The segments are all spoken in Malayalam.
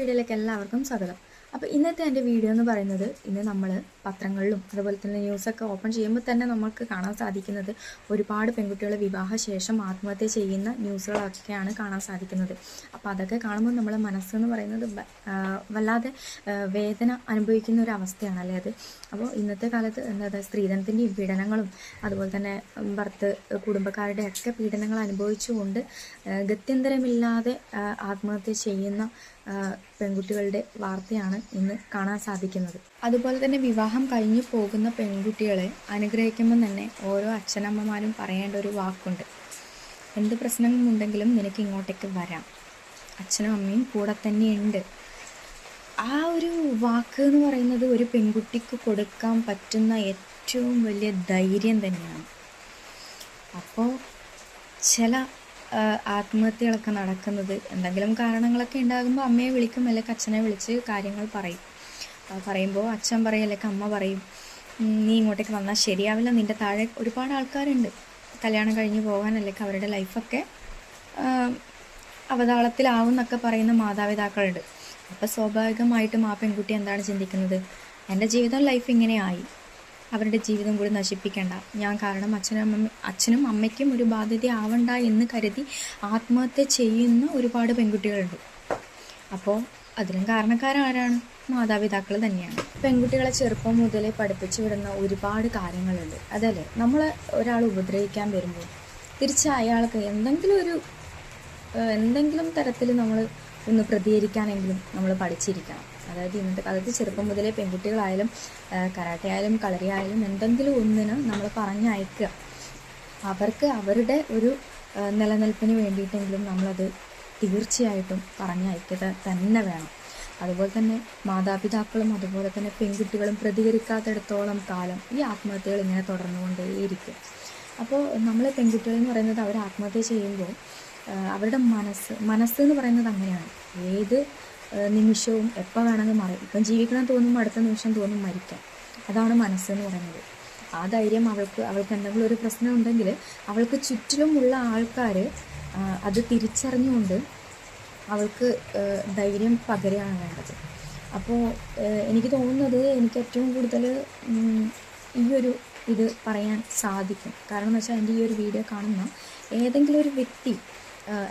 വീഡിയോയിലേക്ക് എല്ലാവർക്കും സ്വാഗതം. അപ്പോൾ ഇന്നത്തെ എൻ്റെ വീഡിയോ എന്ന് പറയുന്നത്, ഇന്ന് നമ്മൾ പത്രങ്ങളിലും അതുപോലെ തന്നെ ന്യൂസൊക്കെ ഓപ്പൺ ചെയ്യുമ്പോൾ തന്നെ നമുക്ക് കാണാൻ സാധിക്കുന്നത് ഒരുപാട് പെൺകുട്ടികൾ വിവാഹശേഷം ആത്മഹത്യ ചെയ്യുന്ന ന്യൂസുകളൊക്കെയാണ് കാണാൻ സാധിക്കുന്നത്. അപ്പോൾ അതൊക്കെ കാണുമ്പോൾ നമ്മളെ മനസ്സെന്ന് പറയുന്നത് വല്ലാതെ വേദന അനുഭവിക്കുന്ന ഒരു അവസ്ഥയാണല്ലേ അത്. അപ്പോൾ ഇന്നത്തെ കാലത്ത് എന്താ സ്ത്രീധനത്തിൻ്റെയും പീഡനങ്ങളും അതുപോലെ തന്നെ കുടുംബക്കാരുടെ ഒക്കെ പീഡനങ്ങൾ അനുഭവിച്ചുകൊണ്ട് ഗത്യന്തരമില്ലാതെ ആത്മഹത്യ ചെയ്യുന്ന പെൺകുട്ടികളുടെ വാർത്തയാണ് ഇന്ന് കാണാൻ സാധിക്കുന്നത്. അതുപോലെ തന്നെ വിവാഹം കഴിഞ്ഞു പോകുന്ന പെൺകുട്ടികളെ അനുഗ്രഹിക്കുമ്പോൾ തന്നെ ഓരോ അച്ഛനമ്മമാരും പറയേണ്ട ഒരു വാക്കുണ്ട്: എന്ത് പ്രശ്നങ്ങളുണ്ടെങ്കിലും നിനക്ക് ഇങ്ങോട്ടേക്ക് വരാം, അച്ഛനും അമ്മയും കൂടെ തന്നെയുണ്ട്. ആ ഒരു വാക്ക് എന്ന് പറയുന്നത് ഒരു പെൺകുട്ടിക്ക് കൊടുക്കാൻ പറ്റുന്ന ഏറ്റവും വലിയ ധൈര്യം തന്നെയാണ്. അപ്പോൾ ചില ആത്മഹത്യകളൊക്കെ നടക്കുന്നത് എന്തെങ്കിലും കാരണങ്ങളൊക്കെ ഉണ്ടാകുമ്പോൾ അമ്മയെ വിളിക്കും, അല്ലെങ്കിൽ അച്ഛനെ വിളിച്ച് കാര്യങ്ങൾ പറയുമ്പോൾ അച്ഛൻ പറയും അല്ലെങ്കിൽ അമ്മ പറയും, നീ ഇങ്ങോട്ടേക്ക് വന്നാൽ ശരിയാവില്ല, നിൻ്റെ താഴെ ഒരുപാട് ആൾക്കാരുണ്ട്, കല്യാണം കഴിഞ്ഞ് പോകാൻ അല്ലെങ്കിൽ അവരുടെ ലൈഫൊക്കെ അവതാളത്തിലാവും എന്നൊക്കെ പറയുന്ന മാതാപിതാക്കളുണ്ട്. അപ്പോൾ സ്വാഭാവികമായിട്ടും ആ പെൺകുട്ടി എന്താണ് ചിന്തിക്കുന്നത്? എൻ്റെ ലൈഫ് ഇങ്ങനെയായി, അവരുടെ ജീവിതം കൂടി നശിപ്പിക്കേണ്ട, ഞാൻ കാരണം അച്ഛനും അമ്മയ്ക്കും ഒരു ബാധ്യത ആവണ്ട എന്ന് കരുതി ആത്മഹത്യ ചെയ്യുന്ന ഒരുപാട് പെൺകുട്ടികളുണ്ട്. അപ്പോൾ അതിനും കാരണക്കാരാരാണ്? മാതാപിതാക്കൾ തന്നെയാണ്. പെൺകുട്ടികളെ ചെറുപ്പം മുതലേ പഠിപ്പിച്ചു വിടുന്ന ഒരുപാട് കാര്യങ്ങളുണ്ട്. അതല്ലേ, നമ്മൾ ഒരാൾ ഉപദ്രവിക്കാൻ വരുമ്പോൾ തിരിച്ച് അയാൾക്ക് എന്തെങ്കിലും തരത്തിൽ നമ്മൾ ഒന്ന് പ്രതികരിക്കാനെങ്കിലും നമ്മൾ പഠിച്ചിരിക്കണം. അതായത് ഇന്നത്തെ കാലത്ത് ചെറുപ്പം മുതലേ പെൺകുട്ടികളായാലും കരാട്ടെ ആയാലും കളരി ആയാലും എന്തെങ്കിലും ഒന്നിന് നമ്മൾ പറഞ്ഞയക്കുക. അവർക്ക് അവരുടെ ഒരു നിലനിൽപ്പിന് വേണ്ടിയിട്ടെങ്കിലും നമ്മളത് തീർച്ചയായിട്ടും പറഞ്ഞയക്കുക തന്നെ വേണം. അതുപോലെ തന്നെ മാതാപിതാക്കളും അതുപോലെ തന്നെ പെൺകുട്ടികളും പ്രതികരിക്കാത്തിടത്തോളം കാലം ഈ ആത്മഹത്യകൾ ഇങ്ങനെ തുടർന്നുകൊണ്ടേയിരിക്കും. അപ്പോൾ നമ്മൾ പെൺകുട്ടികളെന്ന് പറയുന്നത് അവർ ആത്മഹത്യ ചെയ്യുമ്പോൾ അവരുടെ മനസ്സ് എന്ന് പറയുന്നത് അങ്ങനെയാണ്. ഏത് നിമിഷവും എപ്പോൾ വേണമെങ്കിൽ മറിയും. ഇപ്പം ജീവിക്കണം തോന്നുമ്പോൾ അടുത്ത നിമിഷം തോന്നും മരിക്കാം. അതാണ് മനസ്സെന്ന് പറയുന്നത്. ആ ധൈര്യം അവൾക്ക് എന്തെങ്കിലും ഒരു പ്രശ്നം ഉണ്ടെങ്കിൽ അവൾക്ക് ചുറ്റിലുമുള്ള ആൾക്കാർ അത് തിരിച്ചറിഞ്ഞുകൊണ്ട് അവൾക്ക് ധൈര്യം പകരുകയാണ് വേണ്ടത്. അപ്പോൾ എനിക്ക് തോന്നുന്നത്, എനിക്ക് ഏറ്റവും കൂടുതൽ ഇത് പറയാൻ സാധിക്കും. കാരണം എന്ന് വെച്ചാൽ എൻ്റെ ഈ ഒരു വീഡിയോ കാണുന്ന ഏതെങ്കിലും ഒരു വ്യക്തി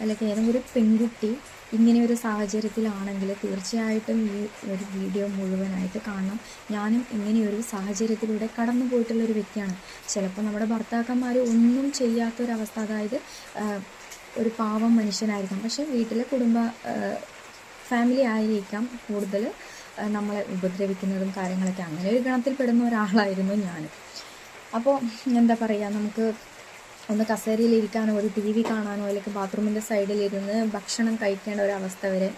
അല്ലെങ്കിൽ ഏതെങ്കിലും ഒരു പെൺകുട്ടി ഇങ്ങനെ ഒരു സാഹചര്യത്തിലാണെങ്കിൽ തീർച്ചയായിട്ടും ഈ ഒരു വീഡിയോ മുഴുവനായിട്ട് കാണണം. ഞാനും ഇങ്ങനെയൊരു സാഹചര്യത്തിലൂടെ കടന്നു പോയിട്ടുള്ളൊരു വ്യക്തിയാണ്. ചിലപ്പോൾ നമ്മുടെ ഭർത്താക്കന്മാർ ഒന്നും ചെയ്യാത്തൊരവസ്ഥ, അതായത് ഒരു പാവം മനുഷ്യനായിരിക്കാം, പക്ഷേ വീട്ടിലെ ഫാമിലി ആയിരിക്കാം കൂടുതൽ നമ്മളെ ഉപദ്രവിക്കുന്നതും കാര്യങ്ങളൊക്കെ. അങ്ങനെ ഒരു ഗണത്തിൽ പെടുന്ന ഒരാളായിരുന്നു ഞാൻ. അപ്പോൾ എന്താ പറയുക, നമുക്ക് ഒന്ന് കസേരയിലിരിക്കാനോ ഒരു TV കാണാനോ അല്ലെങ്കിൽ ബാത്റൂമിൻ്റെ സൈഡിലിരുന്ന് ഭക്ഷണം കഴിക്കേണ്ട ഒരവസ്ഥ വരെ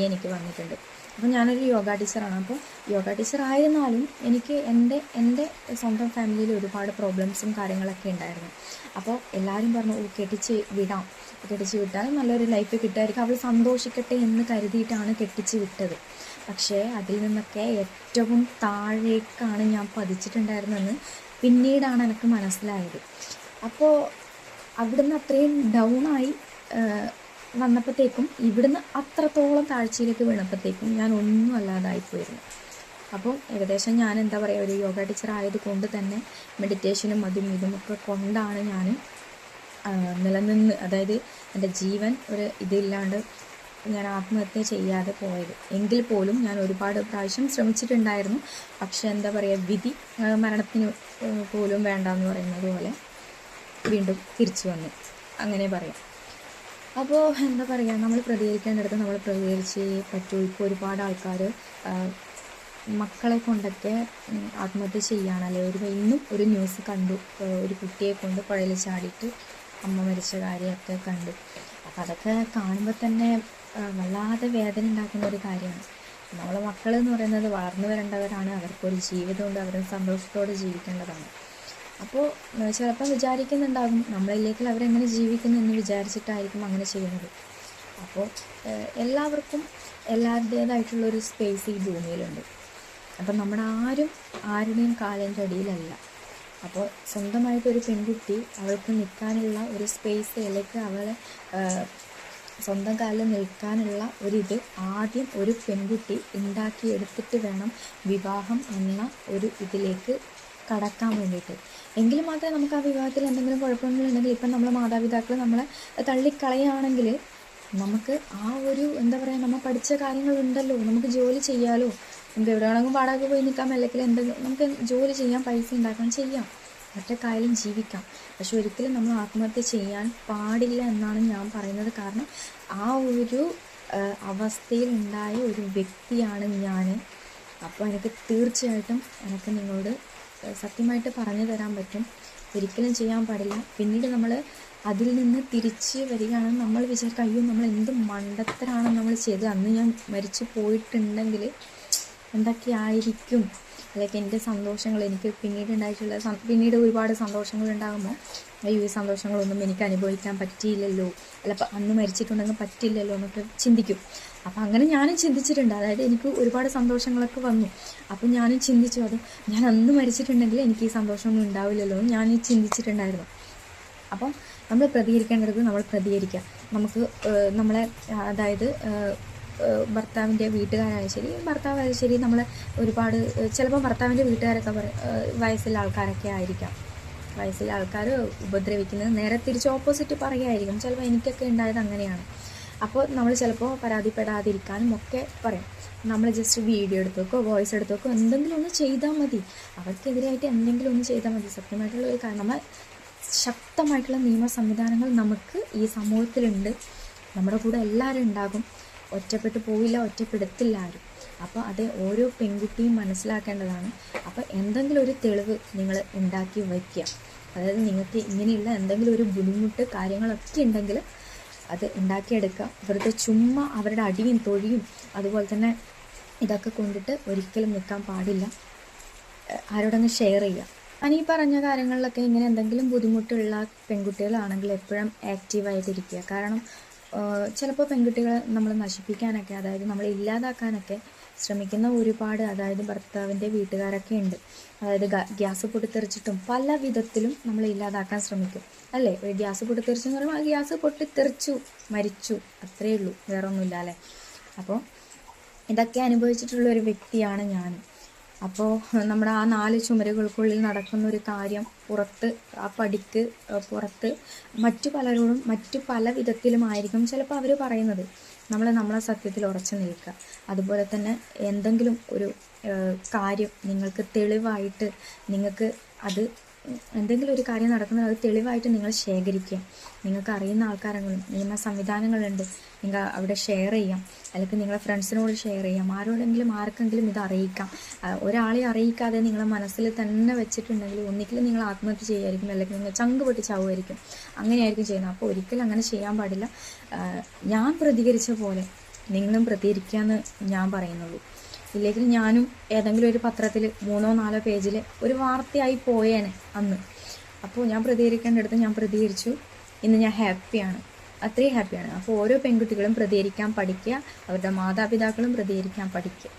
എനിക്ക് വന്നിട്ടുണ്ട്. അപ്പോൾ ഞാനൊരു യോഗ ടീച്ചറാണ്. അപ്പോൾ യോഗ ടീച്ചർ ആയിരുന്നാലും എനിക്ക് എൻ്റെ സ്വന്തം ഫാമിലിയിൽ ഒരുപാട് പ്രോബ്ലംസും കാര്യങ്ങളൊക്കെ ഉണ്ടായിരുന്നു. അപ്പോൾ എല്ലാവരും പറഞ്ഞു, കെട്ടിച്ച് വിട്ടാൽ നല്ലൊരു ലൈഫ് കിട്ടുമായിരിക്കും, അവൾ സന്തോഷിക്കട്ടെ എന്ന് കരുതിയിട്ടാണ് കെട്ടിച്ച് വിട്ടത്. പക്ഷേ അതിൽ നിന്നൊക്കെ ഏറ്റവും താഴേക്കാണ് ഞാൻ പതിച്ചിട്ടുണ്ടായിരുന്നെന്ന് പിന്നീടാണ് എനിക്ക് മനസ്സിലായത്. അപ്പോൾ അവിടുന്ന് അത്രയും ഡൗണായി വന്നപ്പോഴത്തേക്കും ഇവിടുന്ന് അത്രത്തോളം താഴ്ചയിലേക്ക് വീണപ്പോഴത്തേക്കും ഞാൻ ഒന്നും അല്ലാതായിപ്പോയിരുന്നു. അപ്പോൾ ഏകദേശം ഞാൻ എന്താ പറയുക, ഒരു യോഗ ടീച്ചർ ആയതുകൊണ്ട് തന്നെ മെഡിറ്റേഷനും ഇതുമൊക്കെ കൊണ്ടാണ് ഞാൻ നിലനിന്ന്, അതായത് എൻ്റെ ജീവൻ ഒരു ഇതില്ലാണ്ട് ഞാൻ ആത്മഹത്യ ചെയ്യാതെ പോയത്. എങ്കിൽ പോലും ഞാൻ ഒരുപാട് പ്രാവശ്യം ശ്രമിച്ചിട്ടുണ്ടായിരുന്നു. പക്ഷെ എന്താ പറയുക, വിധി മരണത്തിന് പോലും വേണ്ടെന്ന് പറയുന്നത് പോലെ വീണ്ടും തിരിച്ചു വന്നു, അങ്ങനെ പറയാം. അപ്പോൾ എന്താ പറയുക, നമ്മൾ പ്രതികരിക്കേണ്ടടുത്ത് നമ്മൾ പ്രതികരിച്ചേ പറ്റൂ. ഇപ്പോൾ ഒരുപാട് ആൾക്കാർ മക്കളെ കൊണ്ടൊക്കെ ആത്മഹത്യ ചെയ്യുകയാണ്. അല്ലെങ്കിൽ ഇന്നും ഒരു ന്യൂസ് കണ്ടു, ഒരു കുട്ടിയെ കൊണ്ട് പുഴയിൽ ചാടിയിട്ട് അമ്മ മരിച്ച കാര്യമൊക്കെ കണ്ടു. അപ്പോൾ അതൊക്കെ കാണുമ്പോൾ തന്നെ വല്ലാതെ വേദന ഉണ്ടാക്കുന്ന ഒരു കാര്യമാണ്. നമ്മളെ മക്കളെന്ന് പറയുന്നത് വളർന്നു വരേണ്ടവരാണ്, അവർക്കൊരു ജീവിതമുണ്ട്, അവർ സന്തോഷത്തോടെ ജീവിക്കേണ്ടതാണ്. അപ്പോൾ ചിലപ്പോൾ വിചാരിക്കുന്നുണ്ടാകും നമ്മളിലേക്ക് അവരെങ്ങനെ ജീവിക്കുന്നു എന്ന് വിചാരിച്ചിട്ടായിരിക്കും അങ്ങനെ ചെയ്യുന്നത്. അപ്പോൾ എല്ലാവർക്കും എല്ലാവരുടേതായിട്ടുള്ളൊരു സ്പേസ് ഈ ഭൂമിയിലുണ്ട്. അപ്പം ആരുടെയും കാലിൻ്റെ അടിയിലല്ല. അപ്പോൾ സ്വന്തമായിട്ടൊരു പെൺകുട്ടി അവൾക്ക് നിൽക്കാനുള്ള ഒരു സ്പേസ് അല്ലെങ്കിൽ അവളെ സ്വന്തം കാലിൽ നിൽക്കാനുള്ള ഒരിത് ആദ്യം ഒരു പെൺകുട്ടി ഉണ്ടാക്കിയെടുത്തിട്ട് വേണം വിവാഹം എന്ന ഒരു ഇതിലേക്ക് കടക്കാൻ വേണ്ടിയിട്ട്. എങ്കിലും മാത്രമേ നമുക്ക് ആ വിവാഹത്തിൽ എന്തെങ്കിലും കുഴപ്പങ്ങളുണ്ടെങ്കിൽ ഇപ്പം നമ്മളെ മാതാപിതാക്കൾ നമ്മളെ തള്ളിക്കളയുകയാണെങ്കിൽ നമുക്ക് ആ ഒരു എന്താ പറയുക, നമ്മൾ പഠിച്ച കാര്യങ്ങളുണ്ടല്ലോ, നമുക്ക് ജോലി ചെയ്യാലോ, നമുക്ക് എവിടെ വേണമെങ്കിലും വാടക പോയി നിൽക്കാം, അല്ലെങ്കിൽ എന്തെങ്കിലും നമുക്ക് ജോലി ചെയ്യാം, പൈസ ഉണ്ടാക്കാൻ ചെയ്യാം, ഒറ്റക്കായാലും ജീവിക്കാം. പക്ഷെ ഒരിക്കലും നമ്മൾ ആത്മഹത്യ ചെയ്യാൻ പാടില്ല എന്നാണ് ഞാൻ പറയുന്നത്. കാരണം ആ ഒരു അവസ്ഥയിലുണ്ടായ ഒരു വ്യക്തിയാണ് ഞാൻ. അപ്പോൾ എനിക്ക് തീർച്ചയായിട്ടും നിങ്ങളോട് സത്യമായിട്ട് പറഞ്ഞു തരാൻ പറ്റും, ഒരിക്കലും ചെയ്യാൻ പാടില്ല. പിന്നീട് നമ്മൾ അതിൽ നിന്ന് തിരിച്ച് വരികയാണെന്ന് നമ്മൾ വിചാരിക്കും, അയ്യോ നമ്മൾ എന്ത് മണ്ടത്തരാണ് നമ്മൾ ചെയ്തത്, അന്ന് ഞാൻ മരിച്ചു പോയിട്ടുണ്ടെങ്കിൽ എന്തൊക്കെയായിരിക്കും, അല്ലെങ്കിൽ എൻ്റെ സന്തോഷങ്ങൾ എനിക്ക് പിന്നീട് ഒരുപാട് സന്തോഷങ്ങൾ ഉണ്ടാകുമ്പോൾ അയ്യോ ഈ സന്തോഷങ്ങളൊന്നും എനിക്ക് അനുഭവിക്കാൻ പറ്റിയില്ലല്ലോ, അല്ല അന്ന് മരിച്ചിട്ടുണ്ടെങ്കിൽ പറ്റില്ലല്ലോ എന്നൊക്കെ ചിന്തിക്കും. അപ്പം അങ്ങനെ ഞാനും ചിന്തിച്ചിട്ടുണ്ട്. അതായത് എനിക്ക് ഒരുപാട് സന്തോഷങ്ങളൊക്കെ വന്നു. അപ്പം ഞാനും ചിന്തിച്ചു, അത് ഞാൻ അന്ന് മരിച്ചിട്ടുണ്ടെങ്കിൽ എനിക്ക് ഈ സന്തോഷമൊന്നും ഉണ്ടാവില്ലല്ലോ എന്ന് ഞാൻ ചിന്തിച്ചിട്ടുണ്ടായിരുന്നു. അപ്പം നമ്മൾ പ്രതികരിക്കേണ്ടത് നമ്മൾ പ്രതികരിക്കുക. നമുക്ക് നമ്മളെ അതായത് ഭർത്താവിൻ്റെ വീട്ടുകാരായാലും ശരി, ഭർത്താവായാലും ശരി, നമ്മൾ ഒരുപാട് ചിലപ്പോൾ ഭർത്താവിൻ്റെ വീട്ടുകാരൊക്കെ വയസ്സുള്ള ആൾക്കാരൊക്കെ ആയിരിക്കാം. വയസ്സുള്ള ആൾക്കാർ ഉപദ്രവിക്കുന്നത് നേരെ തിരിച്ച് ഓപ്പോസിറ്റ് പറയുകയായിരിക്കും. ചിലപ്പോൾ എനിക്കൊക്കെ ഉണ്ടായത് അങ്ങനെയാണ്. അപ്പോൾ നമ്മൾ ചിലപ്പോൾ പരാതിപ്പെടാതിരിക്കാനും ഒക്കെ പറയും. നമ്മൾ ജസ്റ്റ് വീഡിയോ എടുത്തോക്കോ വോയിസ് എടുത്തോക്കോ എന്തെങ്കിലും ഒന്ന് ചെയ്താൽ മതി, അവർക്കെതിരായിട്ട് എന്തെങ്കിലും ഒന്ന് ചെയ്താൽ മതി. സത്യമായിട്ടുള്ള ഒരു കാര്യം, നമ്മൾ ശക്തമായിട്ടുള്ള നിയമ സംവിധാനങ്ങൾ നമുക്ക് ഈ സമൂഹത്തിലുണ്ട്. നമ്മുടെ കൂടെ എല്ലാവരും ഉണ്ടാകും, ഒറ്റപ്പെട്ടു പോവില്ല, ഒറ്റപ്പെടുത്തില്ല ആരും. അപ്പോൾ അത് ഓരോ പെൺകുട്ടിയും മനസ്സിലാക്കേണ്ടതാണ്. അപ്പോൾ എന്തെങ്കിലും ഒരു തെളിവ് നിങ്ങൾ ഉണ്ടാക്കി വയ്ക്കുക. അതായത് നിങ്ങൾക്ക് ഇങ്ങനെയുള്ള എന്തെങ്കിലും ഒരു ബുദ്ധിമുട്ട് കാര്യങ്ങളൊക്കെ ഉണ്ടെങ്കിൽ അത് ഉണ്ടാക്കിയെടുക്കുക. വെറുതെ ചുമ്മാ അവരുടെ അടിയും തൊഴിയും അതുപോലെ തന്നെ ഇതൊക്കെ കൊണ്ടിട്ട് ഒരിക്കലും നിൽക്കാൻ പാടില്ല. ആരോടൊന്ന് ഷെയർ ചെയ്യുക. ഞാൻ ഈ പറഞ്ഞ കാര്യങ്ങളിലൊക്കെ ഇങ്ങനെ എന്തെങ്കിലും ബുദ്ധിമുട്ടുള്ള പെൺകുട്ടികളാണെങ്കിൽ എപ്പോഴും ആക്റ്റീവായിട്ടിരിക്കുക. കാരണം ചിലപ്പോൾ പെൺകുട്ടികളെ നമ്മൾ നശിപ്പിക്കാനൊക്കെ, അതായത് നമ്മളെ ഇല്ലാതാക്കാനൊക്കെ ശ്രമിക്കുന്ന ഒരുപാട്, അതായത് ഭർത്താവിൻ്റെ വീട്ടുകാരൊക്കെ ഉണ്ട്. അതായത് ഗ്യാസ് പൊട്ടിത്തെറിച്ചിട്ടും പല വിധത്തിലും നമ്മളെ ഇല്ലാതാക്കാൻ ശ്രമിക്കും, അല്ലേ? ഒരു ഗ്യാസ് പൊട്ടിത്തെറിച്ചെന്ന് പറയുമ്പോൾ ആ ഗ്യാസ് പൊട്ടിത്തെറിച്ചു, മരിച്ചു, അത്രയേ ഉള്ളൂ, വേറെ ഒന്നുമില്ല, അല്ലേ? അപ്പോൾ ഇതൊക്കെ അനുഭവിച്ചിട്ടുള്ളൊരു വ്യക്തിയാണ് ഞാൻ. അപ്പോൾ നമ്മുടെ ആ 4 ചുമരുകൾക്കുള്ളിൽ നടക്കുന്ന ഒരു കാര്യം പുറത്ത്, ആ പടിക്ക് പുറത്ത് മറ്റു പലരോടും മറ്റു പല വിധത്തിലുമായിരിക്കും ചിലപ്പോൾ അവർ പറയുന്നത്. നമ്മളെ സത്യത്തിൽ ഉറച്ചു നിൽക്കുക. അതുപോലെ തന്നെ എന്തെങ്കിലും ഒരു കാര്യം നിങ്ങൾക്ക് തെളിവായിട്ട്, നിങ്ങൾക്ക് അത് എന്തെങ്കിലും ഒരു കാര്യം നടക്കുന്നത് അത് തെളിവായിട്ട് നിങ്ങൾ ശേഖരിക്കുക. നിങ്ങൾക്ക് അറിയുന്ന ആൾക്കാരെങ്കിലും നിയമ സംവിധാനങ്ങളുണ്ട്, നിങ്ങൾ അവിടെ ഷെയർ ചെയ്യാം, അല്ലെങ്കിൽ നിങ്ങളെ ഫ്രണ്ട്സിനോട് ഷെയർ ചെയ്യാം, ആർക്കെങ്കിലും ഇത് അറിയിക്കാം. ഒരാളെ അറിയിക്കാതെ നിങ്ങളെ മനസ്സിൽ തന്നെ വെച്ചിട്ടുണ്ടെങ്കിൽ ഒന്നിക്കലും നിങ്ങൾ ആത്മഹത്യ ചെയ്യുമായിരിക്കും, അല്ലെങ്കിൽ നിങ്ങൾ ചങ്ക് പൊട്ടി ചാവുമായിരിക്കും. അങ്ങനെയായിരിക്കും ചെയ്യുന്നത്. അപ്പോൾ ഒരിക്കലും അങ്ങനെ ചെയ്യാൻ പാടില്ല. ഞാൻ പ്രതികരിച്ച പോലെ നിങ്ങളും പ്രതികരിക്കാമെന്ന് ഞാൻ പറയുന്നുള്ളൂ. ഇല്ലെങ്കിൽ ഞാനും ഏതെങ്കിലും ഒരു പത്രത്തിൽ 3-4 പേജിൽ ഒരു വാർത്തയായി പോയേനെ അന്ന്. അപ്പോൾ ഞാൻ പ്രതികരിക്കേണ്ടടുത്ത് ഞാൻ പ്രതികരിച്ചു. ഇന്ന് ഞാൻ ഹാപ്പിയാണ്, അത്രയും ഹാപ്പിയാണ്. അപ്പോൾ ഓരോ പെൺകുട്ടികളും പ്രതികരിക്കാൻ പഠിക്കുക, അവരുടെ മാതാപിതാക്കളും പ്രതികരിക്കാൻ പഠിക്കുക.